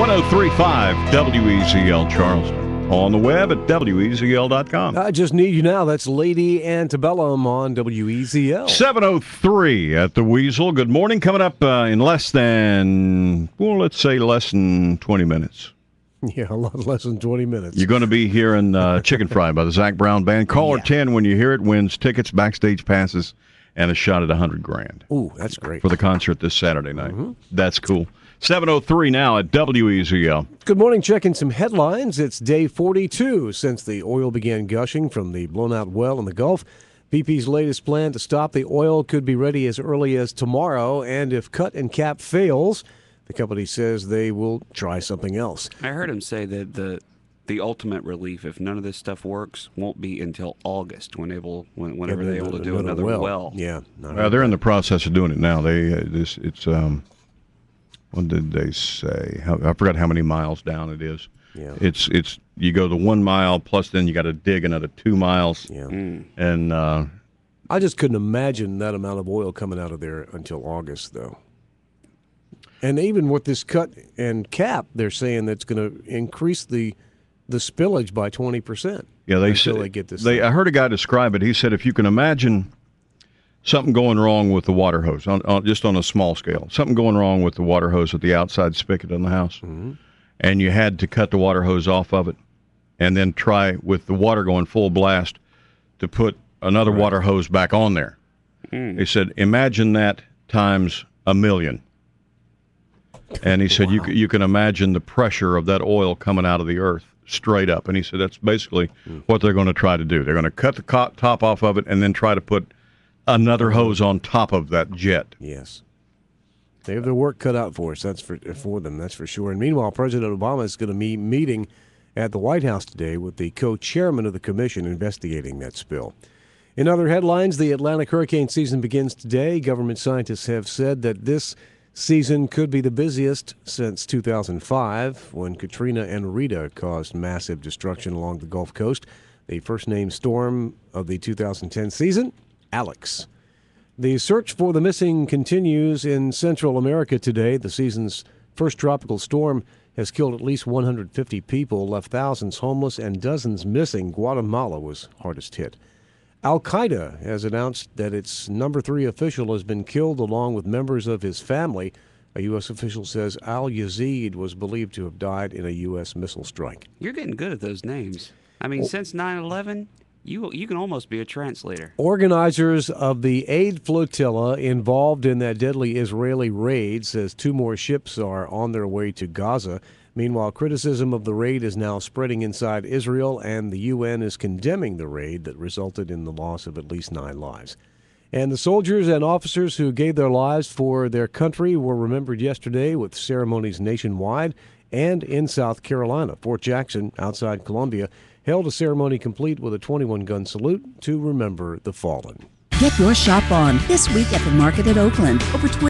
1035 WEZL Charleston. On the web at WEZL.com. I just need you now. That's Lady Antebellum on WEZL. 7:03 at the Weasel. Good morning. Coming up in less than 20 minutes. Yeah, a lot less than 20 minutes. You're going to be hearing Chicken Fry by the Zach Brown Band. Caller 10 when you hear it wins tickets, backstage passes, and a shot at $100,000. Ooh, that's great. For the concert this Saturday night. Mm-hmm. That's cool. 7:03 now at WEZL. Good morning. Checking some headlines. It's day 42 since the oil began gushing from the blown-out well in the Gulf. BP's latest plan to stop the oil could be ready as early as tomorrow, and if cut and cap fails, the company says they will try something else. I heard him say that the ultimate relief, if none of this stuff works, won't be until August whenever they're able to do another well. Yeah, they're in the process of doing it now. What did they say? I forgot how many miles down it is. Yeah. It's you go to 1 mile plus then you got to dig another 2 miles. Yeah. And I just couldn't imagine that amount of oil coming out of there until August, though. And even with this cut and cap, they're saying that's going to increase the spillage by 20%. Yeah, they get this. I heard a guy describe it. He said if you can imagine something going wrong with the water hose, just on a small scale, something going wrong with the water hose at the outside spigot in the house, mm-hmm. and you had to cut the water hose off of it, and then try with the water going full blast to put another water hose back on there. He said, imagine that times 1,000,000. And he said, you can imagine the pressure of that oil coming out of the earth straight up. And he said, that's basically what they're going to try to do. They're going to cut the top off of it and then try to put another hose on top of that jet. Yes. They have their work cut out for us. That's for them, that's for sure. And meanwhile, President Obama is going to be meeting at the White House today with the co-chairman of the commission investigating that spill. In other headlines, the Atlantic hurricane season begins today. Government scientists have said that this season could be the busiest since 2005, when Katrina and Rita caused massive destruction along the Gulf Coast. The first named storm of the 2010 season, Alex. The search for the missing continues in Central America today. The season's first tropical storm has killed at least 150 people, left thousands homeless, and dozens missing. Guatemala was hardest hit. Al-Qaeda has announced that its number 3 official has been killed along with members of his family. A U.S. official says Al-Yazid was believed to have died in a U.S. missile strike. You're getting good at those names. I mean, since 9/11, you can almost be a translator. Organizers of the aid flotilla involved in that deadly Israeli raid says 2 more ships are on their way to Gaza. Meanwhile, criticism of the raid is now spreading inside Israel, and the UN is condemning the raid that resulted in the loss of at least 9 lives. And the soldiers and officers who gave their lives for their country were remembered yesterday with ceremonies nationwide and in South Carolina. Fort Jackson, outside Columbia, held a ceremony complete with a 21-gun salute to remember the fallen. Get your shop on this week at the Market at Oakland. Over